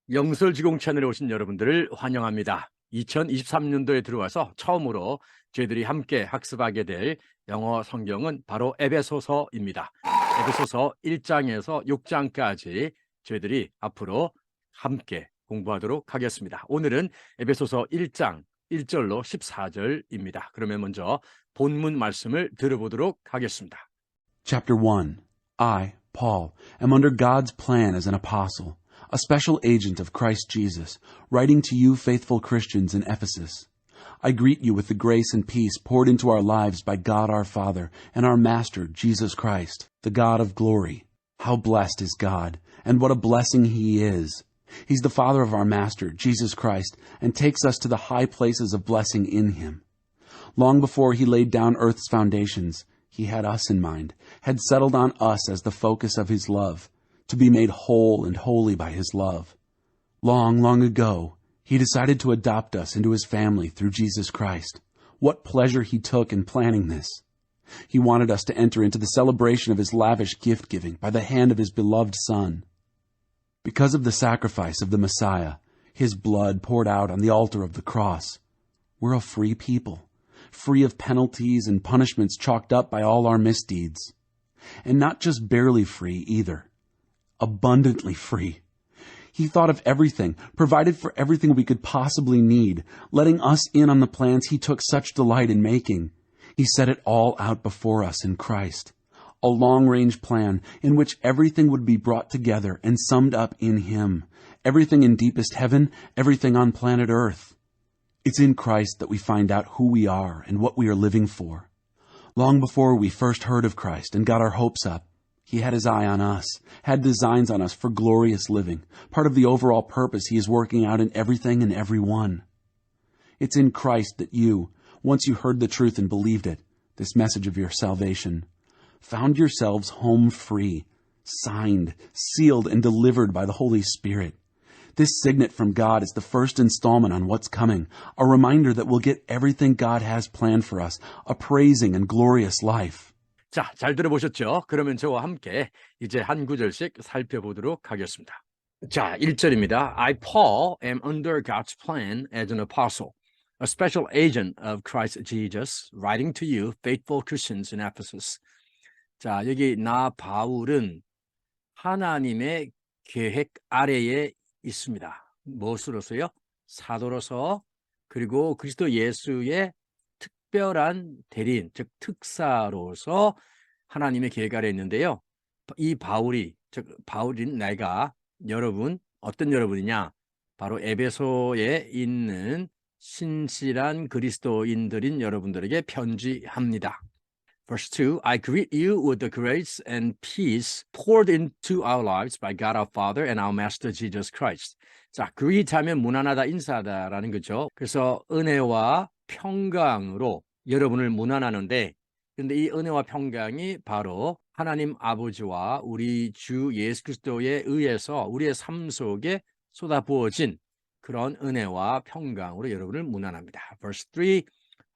영설지공 채널에 오신 여러분들을 환영합니다. 2023년도에 들어와서 처음으로 저희들이 함께 학습하게 될 영어 성경은 바로 에베소서입니다. 에베소서 1장에서 6장까지 저희들이 앞으로 함께 공부하도록 하겠습니다. 오늘은 에베소서 1장 1절로 14절입니다. 그러면 먼저 본문 말씀을 들어보도록 하겠습니다. Chapter 1. I, Paul, am under God's plan as an apostle, a special agent of Christ Jesus, writing to you faithful Christians in Ephesus. I greet you with the grace and peace poured into our lives by God our Father and our Master, Jesus Christ, the God of glory. How blessed is God, and what a blessing He is. He's the Father of our Master, Jesus Christ, and takes us to the high places of blessing in Him. Long before He laid down earth's foundations, He had us in mind, had settled on us as the focus of His love, to be made whole and holy by His love. Long, long ago, He decided to adopt us into His family through Jesus Christ. What pleasure He took in planning this. He wanted us to enter into the celebration of His lavish gift-giving by the hand of His beloved Son. Because of the sacrifice of the Messiah, His blood poured out on the altar of the cross, we're a free people, free of penalties and punishments chalked up by all our misdeeds. And not just barely free either, abundantly free. He thought of everything, provided for everything we could possibly need, letting us in on the plans He took such delight in making. He set it all out before us in Christ. A long-range plan in which everything would be brought together and summed up in Him. Everything in deepest heaven, everything on planet Earth. It's in Christ that we find out who we are and what we are living for. Long before we first heard of Christ and got our hopes up, He had His eye on us, had designs on us for glorious living, part of the overall purpose He is working out in everything and everyone. It's in Christ that you, once you heard the truth and believed it, this message of your salvation, found yourselves home free, signed, sealed, and delivered by the Holy Spirit. This signet from God is the first installment on what's coming, a reminder that we'll get everything God has planned for us, a praising and glorious life. 자, 잘 들어보셨죠? 그러면 저와 함께 이제 한 구절씩 살펴보도록 하겠습니다. 자, 1절입니다. I, Paul, am under God's plan as an apostle, a special agent of Christ Jesus, writing to you, faithful Christians in Ephesus. 자, 여기 나 바울은 하나님의 계획 아래에 있습니다. 무엇으로서요? 사도로서, 그리고 그리스도 예수의 특별한 대리인, 즉 특사로서 하나님의 계획 아래에 있는데요. 이 바울이, 즉 바울인 내가 여러분, 어떤 여러분이냐? 바로 에베소에 있는 신실한 그리스도인들인 여러분들에게 편지합니다. Verse 2, I greet you with the grace and peace poured into our lives by God our Father and our Master Jesus Christ. 자, greet 하면 무난하다, 인사하다라는 거죠. 그래서 은혜와 평강으로 여러분을 문안하는데, 그런데 이 은혜와 평강이 바로 하나님 아버지와 우리 주 예수 그리스도에 의해서 우리의 삶 속에 쏟아부어진 그런 은혜와 평강으로 여러분을 문안합니다. Verse 3,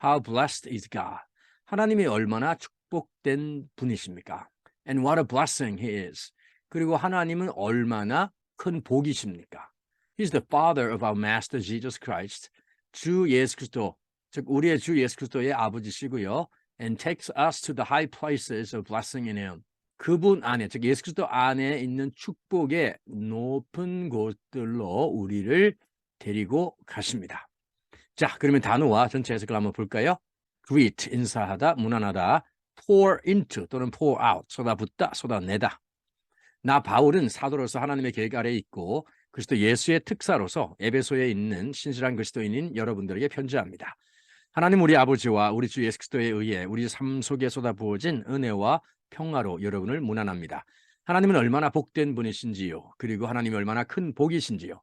how blessed is God. 하나님이 얼마나 축복된 분이십니까? And what a blessing He is. 그리고 하나님은 얼마나 큰 복이십니까? He's the Father of our Master Jesus Christ. 주 예수 그리스도, 즉 우리의 주 예수 그리스도의 아버지시고요. And takes us to the high places of blessing in Him. 그분 안에, 즉 예수 그리스도 안에 있는 축복의 높은 곳들로 우리를 데리고 가십니다. 자, 그러면 단어와 전체 해석을 한번 볼까요? greet, 인사하다, 문안하다, pour into 또는 pour out, 쏟아붓다, 쏟아내다. 나 바울은 사도로서 하나님의 계획 아래에 있고 그리스도 예수의 특사로서 에베소에 있는 신실한 그리스도인인 여러분들에게 편지합니다. 하나님 우리 아버지와 우리 주 예수 그리스도에 의해 우리 삶 속에 쏟아부어진 은혜와 평화로 여러분을 문안합니다. 하나님은 얼마나 복된 분이신지요. 그리고 하나님이 얼마나 큰 복이신지요.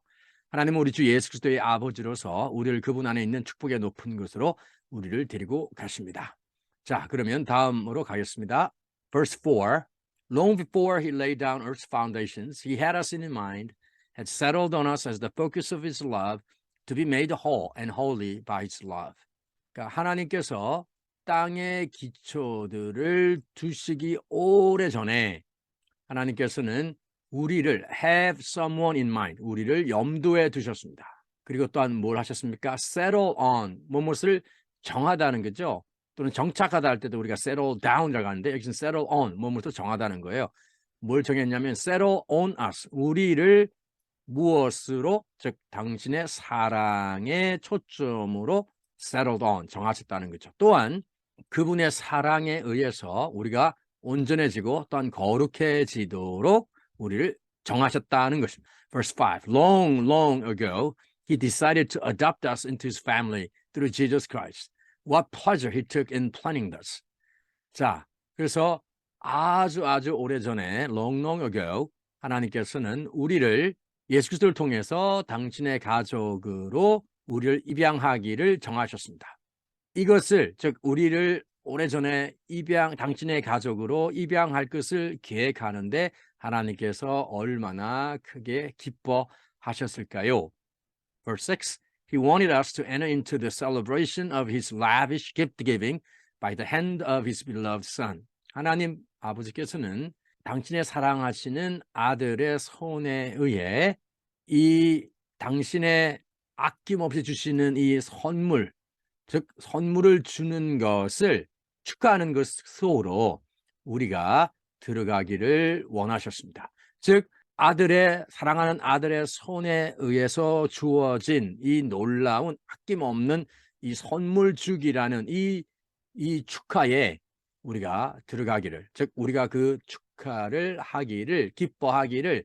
하나님은 우리 주 예수 그리스도의 아버지로서 우리를 그분 안에 있는 축복의 높은 곳으로 우리를 데리고 가십니다. 자, 그러면 다음으로 가겠습니다. Verse 4, long before He laid down earth's foundations, He had us in His mind, had settled on us as the focus of His love, to be made whole and holy by His love. 그러니까 하나님께서 땅의 기초들을 두시기 오래전에 하나님께서는 우리를 have someone in mind, 우리를 염두에 두셨습니다. 그리고 또한 뭘 하셨습니까? settle on, 무엇을 정하다는 거죠. 또는 정착하다 할 때도 우리가 settle down이라고 하는데 여기서는 settle on, 무엇을 정하다는 거예요. 뭘 정했냐면 settle on us, 우리를 무엇으로, 즉 당신의 사랑의 초점으로 settled on, 정하셨다는 거죠. 또한 그분의 사랑에 의해서 우리가 온전해지고 또한 거룩해지도록 우리를 정하셨다는 것입니다. Verse 5. Long ago, he decided to adopt us into his family through Jesus Christ. What pleasure he took in planning this. 자, 그래서 아주 오래전에 long ago 하나님께서는 우리를 예수 그리스도를 통해서 당신의 가족으로 우리를 입양하기를 정하셨습니다. 이것을, 즉 우리를 오래전에 당신의 가족으로 입양할 것을 계획하는데 하나님께서 얼마나 크게 기뻐하셨을까요? Verse 6. He wanted us to enter into the celebration of his lavish gift giving by the hand of his beloved son. 하나님 아버지께서는 당신의 사랑하시는 아들의 손에 의해 이 당신의 아낌없이 주시는 이 선물, 즉 선물을 주는 것을 축하하는 것으로 우리가 들어가기를 원하셨습니다. 즉 사랑하는 아들의 손에 의해서 주어진 이 놀라운 아낌없는 이 선물 주기라는 이 축하에 우리가 들어가기를, 즉 우리가 그 축하를 하기를, 기뻐하기를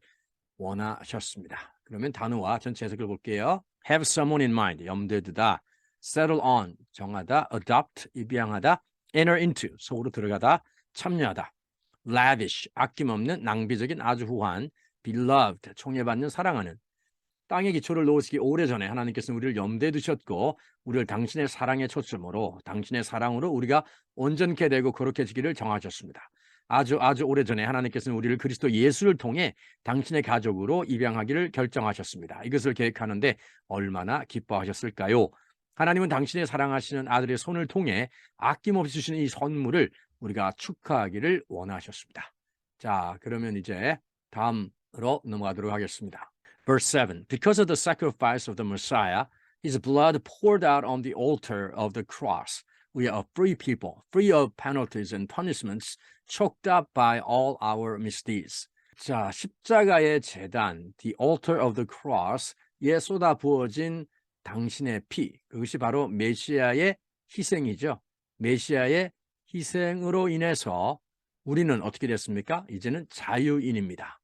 원하셨습니다. 그러면 단어와 전체 해석을 볼게요. have someone in mind, 염두에 두다. settle on, 정하다. adopt, 입양하다. enter into, 속으로 들어가다. 참여하다. lavish, 아낌없는, 낭비적인, 아주 후한. beloved, 총애받는, 사랑하는. 땅의 기초를 놓으시기 오래전에 하나님께서는 우리를 염두에 두셨고 우리를 당신의 사랑의 초점으로, 당신의 사랑으로 우리가 온전케 되고 거룩해지기를 정하셨습니다. 아주 오래전에 하나님께서는 우리를 그리스도 예수를 통해 당신의 가족으로 입양하기를 결정하셨습니다. 이것을 계획하는데 얼마나 기뻐하셨을까요? 하나님은 당신의 사랑하시는 아들의 손을 통해 아낌없이 주시는 이 선물을 우리가 축하하기를 원하셨습니다. 자, 그러면 이제 다음으로 넘어가도록 하겠습니다. Verse 7. Because of the sacrifice of the Messiah, his blood poured out on the altar of the cross. We are a free people, free of penalties and punishments, choked up by all our misdeeds. 자, 십자가의 제단, the altar of the cross에 쏟아 부어진 당신의 피, 그것이 바로 메시아의 희생이죠. 메시아의 희생으로 인해서 우리는 어떻게 됐습니까? 이제는 자유인입니다.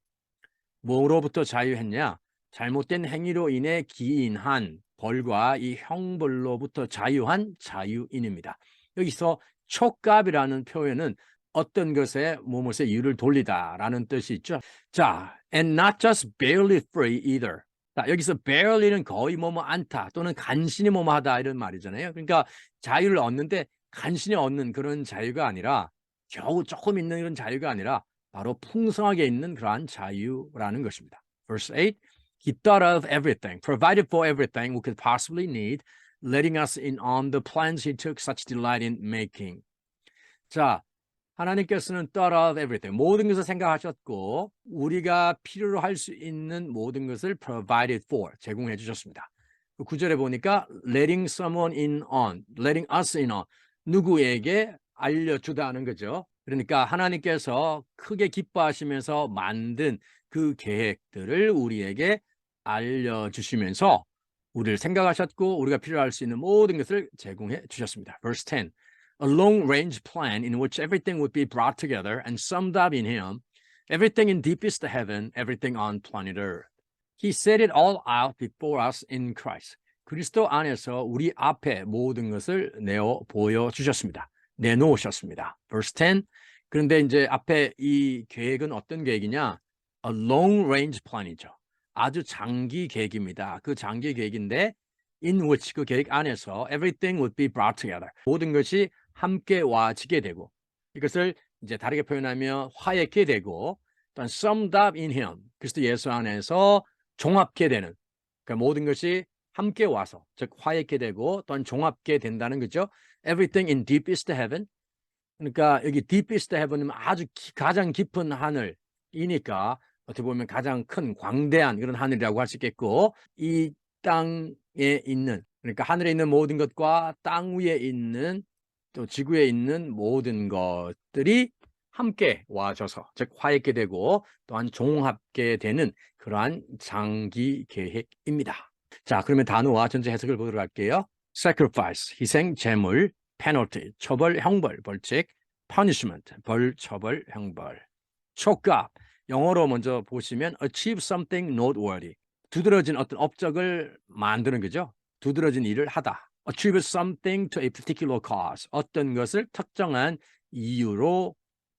뭐로부터 자유했냐? 잘못된 행위로 인해 기인한 벌과 이 형벌로부터 자유한 자유인입니다. 여기서 촉갑이라는 표현은 어떤 것에 무엇의 이유를 돌리다라는 뜻이 있죠. 자, and not just barely free either. 자, 여기서 barely는 거의 않다 또는 간신히 하다 이런 말이잖아요. 그러니까 자유를 얻는데 간신히 얻는 그런 자유가 아니라 겨우 조금 있는 그런 자유가 아니라 바로 풍성하게 있는 그러한 자유라는 것입니다. Verse 8. He thought of everything, provided for everything we could possibly need, letting us in on the plans he took such delight in making. 자, 하나님께서는 thought of everything, 모든 것을 생각하셨고 우리가 필요로 할 수 있는 모든 것을 provided for, 제공해 주셨습니다. 9절에 보니까 letting someone in on, letting us in on, 누구에게 알려주다는 거죠. 그러니까 하나님께서 크게 기뻐하시면서 만든 그 계획들을 우리에게 알려주시면서 우리를 생각하셨고 우리가 필요할 수 있는 모든 것을 제공해 주셨습니다. Verse 10. A long-range plan in which everything would be brought together and summed up in him, everything in deepest heaven, everything on planet earth. He set it all out before us in Christ. 그리스도 안에서 우리 앞에 모든 것을 보여주셨습니다. 내놓으셨습니다. Verse 10. 그런데 이제 앞에 이 계획은 어떤 계획이냐? A long-range plan이죠. 아주 장기 계획입니다. 그 장기 계획인데 in which, 그 계획 안에서 everything would be brought together. 모든 것이 함께 와지게 되고 이것을 이제 다르게 표현하면 화해게 되고 또한 summed up in him, 그리스도 예수 안에서 종합게 되는, 그러니까 모든 것이 함께 와서 즉 화해게 되고 또한 종합게 된다는 거죠. Everything in deepest heaven. 그러니까 여기 deepest heaven은 아주 가장 깊은 하늘이니까 어떻게 보면 가장 큰 광대한 그런 하늘이라고 할 수 있겠고 이 땅에 있는 그러니까 하늘에 있는 모든 것과 땅 위에 있는 또 지구에 있는 모든 것들이 함께 와줘서 즉 화해게 되고 또한 종합게 되는 그러한 장기 계획입니다. 자, 그러면 단어와 전체 해석을 보도록 할게요. sacrifice, 희생, 제물, penalty, 처벌, 형벌, 벌칙, punishment, 벌, 처벌, 형벌, 촉각, 영어로 먼저 보시면 achieve something noteworthy, 두드러진 어떤 업적을 만드는 거죠. 두드러진 일을 하다. achieve something to a particular cause, 어떤 것을 특정한 이유로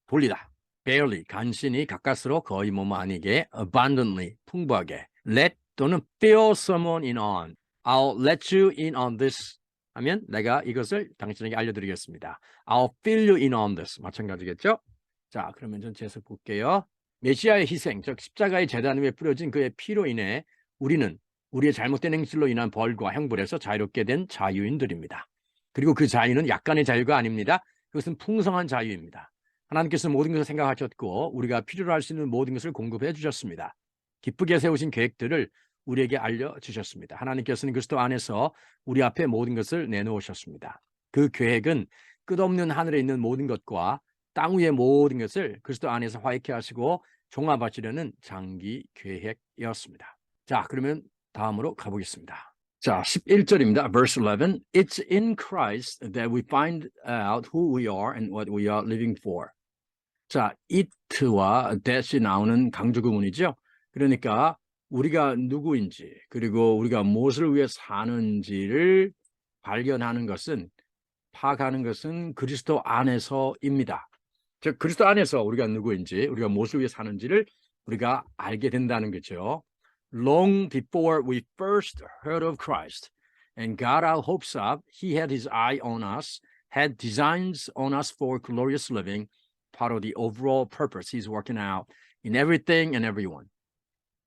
돌리다. barely, 간신히, 가까스로, 거의 아니게, abundantly, 풍부하게, let 또는 fill someone in on, I'll let you in on this 하면 내가 이것을 당신에게 알려드리겠습니다. I'll fill you in on this. 마찬가지겠죠? 자, 그러면 전체 해석 볼게요. 메시아의 희생, 즉 십자가의 제단 위에 뿌려진 그의 피로 인해 우리는 우리의 잘못된 행실로 인한 벌과 형벌에서 자유롭게 된 자유인들입니다. 그리고 그 자유는 약간의 자유가 아닙니다. 그것은 풍성한 자유입니다. 하나님께서 모든 것을 생각하셨고 우리가 필요로 할 수 있는 모든 것을 공급해 주셨습니다. 기쁘게 세우신 계획들을 우리에게 알려주셨습니다. 하나님께서는 그리스도 안에서 우리 앞에 모든 것을 내놓으셨습니다. 그 계획은 끝없는 하늘에 있는 모든 것과 땅 위의 모든 것을 그리스도 안에서 화해케 하시고 종합하시려는 장기 계획이었습니다. 자, 그러면 다음으로 가보겠습니다. 자, 11절입니다. Verse 11. It's in Christ that we find out who we are and what we are living for. 자, it와 that이 나오는 강조 구문이죠. 그러니까 우리가 누구인지 그리고 우리가 무엇을 위해 사는지를 발견하는 것은 파악하는 것은 그리스도 안에서입니다. 즉 그리스도 안에서 우리가 누구인지 우리가 무엇을 위해 사는지를 우리가 알게 된다는 거죠. Long before we first heard of Christ and got our hopes up, he had his eye on us, had designs on us for glorious living, part of the overall purpose he's working out in everything and everyone.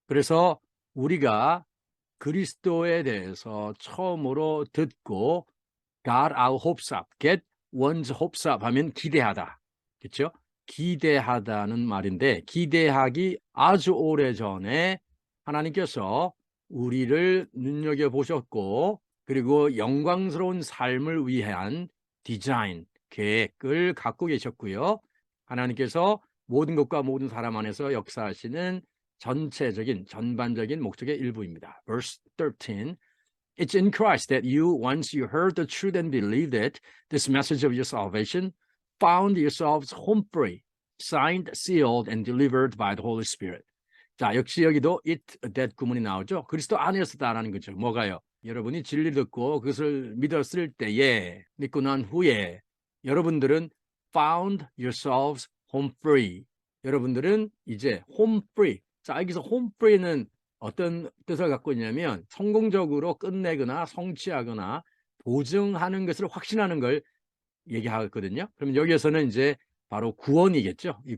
그래서 우리가 그리스도에 대해서 처음으로 듣고 got our hopes up, get one's hopes up 하면 기대하다, 그렇죠? 기대하다는 말인데 기대하기 아주 오래전에 하나님께서 우리를 눈여겨보셨고 그리고 영광스러운 삶을 위한 디자인, 계획을 갖고 계셨고요. 하나님께서 모든 것과 모든 사람 안에서 역사하시는 전체적인, 전반적인 목적의 일부입니다. Verse 13. It's in Christ that you, once you heard the truth and believed it, this message of your salvation, found yourselves home free, signed, sealed, and delivered by the Holy Spirit. 자, 역시 여기도 it, that 구문이 나오죠. 그리스도 안에서다라는 거죠. 뭐가요? 여러분이 진리를 듣고 그것을 믿었을 때에, 믿고 난 후에 여러분들은 found yourselves home free. 여러분들은 이제 home free. 자, 여기서 home free는 어떤 뜻을 갖고 있냐면 성공적으로 끝내거나 성취하거나 보증하는 것을 확신하는 걸 얘기하거든요. 그럼 여기에서는 이제 바로 구원이겠죠. 이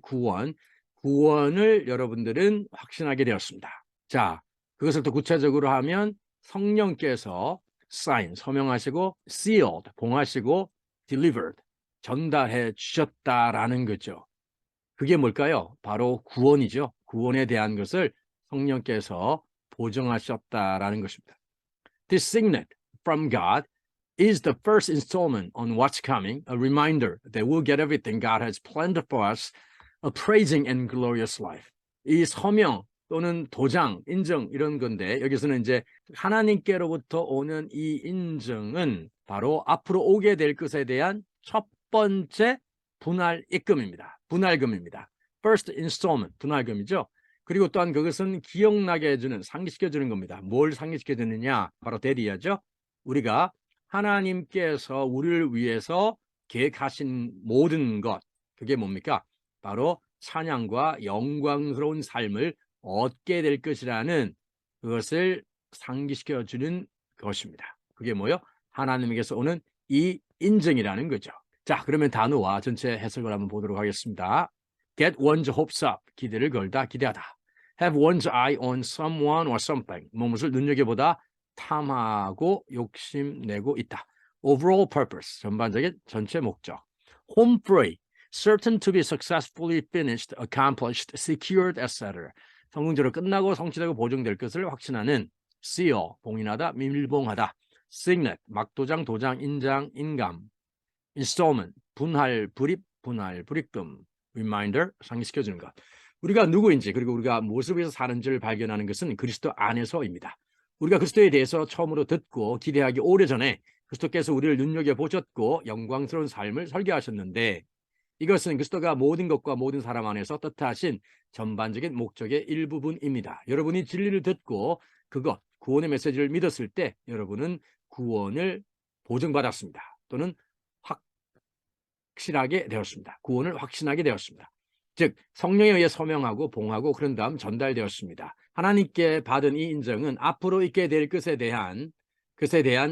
구원을 여러분들은 확신하게 되었습니다. 자, 그것을 더 구체적으로 하면 성령께서 sign, 서명하시고 sealed, 봉하시고 delivered, 전달해 주셨다라는 거죠. 그게 뭘까요? 바로 구원이죠. 구원에 대한 것을 성령께서 보증하셨다라는 것입니다. This signet from God is the first installment on what's coming, a reminder that we'll get everything God has planned for us, a praising and glorious life. 이 서명 또는 도장, 인증 이런 건데 여기서는 이제 하나님께로부터 오는 이 인증은 바로 앞으로 오게 될 것에 대한 첫 번째 분할 입금입니다. 분할금입니다. First installment, 분할금이죠. 그리고 또한 그것은 기억나게 해주는, 상기시켜주는 겁니다. 뭘 상기시켜주느냐? 바로 대리하죠. 우리가 하나님께서 우리를 위해서 계획하신 모든 것, 그게 뭡니까? 바로 찬양과 영광스러운 삶을 얻게 될 것이라는 그것을 상기시켜주는 것입니다. 그게 뭐요? 하나님께서 오는 이 인증이라는 거죠. 자, 그러면 단어와 전체 해석을 한번 보도록 하겠습니다. Get one's hopes up, 기대를 걸다, 기대하다. Have one's eye on someone or something, 무엇을 눈여겨보다, 탐하고 욕심내고 있다. Overall purpose, 전반적인 전체 목적. Home free, certain to be successfully finished, accomplished, secured, etc. 성공적으로 끝나고 성취되고 보증될 것을 확신하는 seal, 봉인하다, 밀봉하다, signet, 막도장, 도장, 인장, 인감, installment, 분할, 불입, 분할, 불입금, reminder, 상기시켜주는 것. 우리가 누구인지 그리고 우리가 무엇을 위해서 사는지를 발견하는 것은 그리스도 안에서입니다. 우리가 그리스도에 대해서 처음으로 듣고 기대하기 오래전에 그리스도께서 우리를 눈여겨보셨고 영광스러운 삶을 설계하셨는데 이것은 그리스도가 모든 것과 모든 사람 안에서 뜻하신 전반적인 목적의 일부분입니다. 여러분이 진리를 듣고 그것, 구원의 메시지를 믿었을 때 여러분은 구원을 보증받았습니다. 또는 확실하게 되었습니다. 구원을 확신하게 되었습니다. 즉 성령에 의해 서명하고 봉하고 그런 다음 전달되었습니다. 하나님께 받은 이 인정은 앞으로 있게 될 것에 대한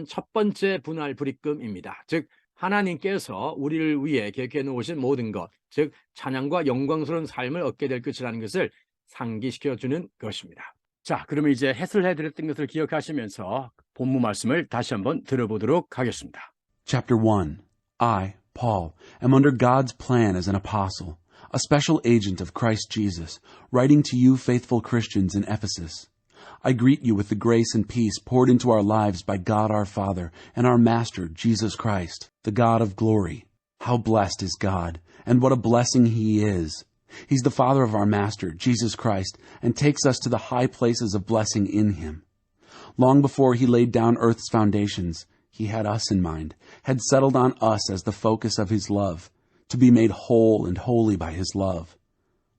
첫 번째 분할 불입금입니다. 즉 하나님께서 우리를 위해 계획해 놓으신 모든 것, 즉 찬양과 영광스러운 삶을 얻게 될 것이라는 것을 상기시켜주는 것입니다. 자, 그러면 이제 해설해드렸던 것을 기억하시면서 본문 말씀을 다시 한번 들어보도록 하겠습니다. Chapter 1. I, Paul, am under God's plan as an apostle, a special agent of Christ Jesus, writing to you faithful Christians in Ephesus. I greet you with the grace and peace poured into our lives by God our Father and our Master, Jesus Christ, the God of glory. How blessed is God, and what a blessing He is. He's the Father of our Master, Jesus Christ, and takes us to the high places of blessing in Him. Long before He laid down earth's foundations, He had us in mind, had settled on us as the focus of His love, to be made whole and holy by His love.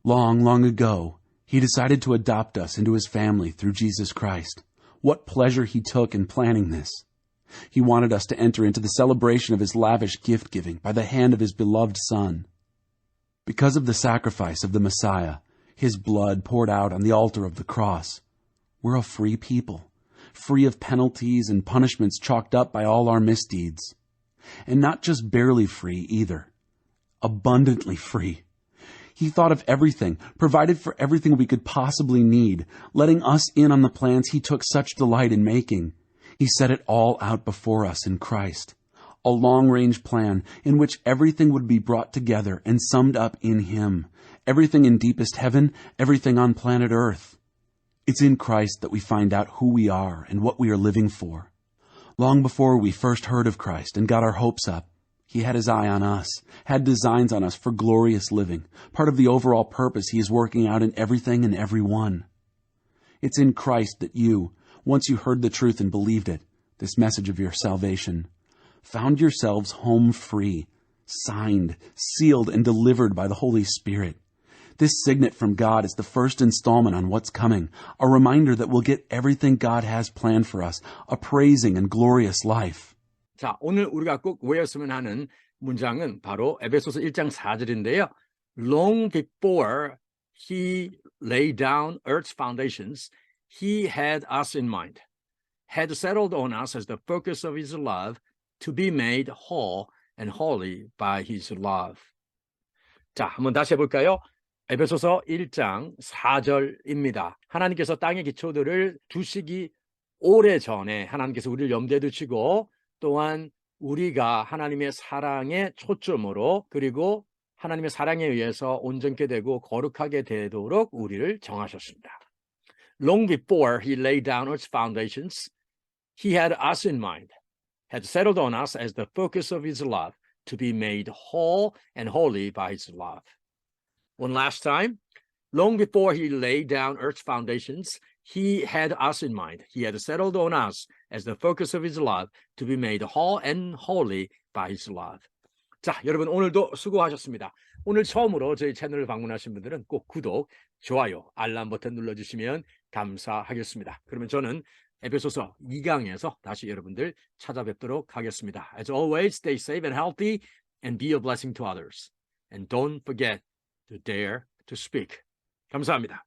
Long, long ago, He decided to adopt us into His family through Jesus Christ. What pleasure He took in planning this. He wanted us to enter into the celebration of His lavish gift-giving by the hand of His beloved Son. Because of the sacrifice of the Messiah, His blood poured out on the altar of the cross, we're a free people, free of penalties and punishments chalked up by all our misdeeds. And not just barely free either, abundantly free. He thought of everything, provided for everything we could possibly need, letting us in on the plans He took such delight in making. He set it all out before us in Christ. A long-range plan in which everything would be brought together and summed up in Him. Everything in deepest heaven, everything on planet Earth. It's in Christ that we find out who we are and what we are living for. Long before we first heard of Christ and got our hopes up, He had His eye on us, had designs on us for glorious living, part of the overall purpose He is working out in everything and everyone. It's in Christ that you, once you heard the truth and believed it, this message of your salvation, found yourselves home free, signed, sealed, and delivered by the Holy Spirit. This signet from God is the first installment on what's coming, a reminder that we'll get everything God has planned for us, a praising and glorious life. 자, 오늘 우리가 꼭 외웠으면 하는 문장은 바로 에베소서 1장 4절인데요. Long before He laid down earth's foundations, He had us in mind, had settled on us as the focus of His love, to be made whole and holy by His love. 자, 한번 다시 해볼까요? 에베소서 1장 4절입니다. 하나님께서 땅의 기초들을 두시기 오래전에 하나님께서 우리를 염두에 두시고 또한 우리가 하나님의 사랑의 초점으로 그리고 하나님의 사랑에 의해서 온전케 되고 거룩하게 되도록 우리를 정하셨습니다. Long before He laid down earth's foundations, He had us in mind, had settled on us as the focus of His love, to be made whole and holy by His love. One last time. Long before He laid down earth's foundations, He had us in mind. He had settled on us as the focus of His love, to be made whole and holy by His love. 자, 여러분 오늘도 수고하셨습니다. 오늘 처음으로 저희 채널을 방문하신 분들은 꼭 구독, 좋아요, 알람 버튼 눌러주시면 감사하겠습니다. 그러면 저는 에베소서 2강에서 다시 여러분들 찾아뵙도록 하겠습니다. As always, stay safe and healthy and be a blessing to others. And don't forget to dare to speak. 감사합니다.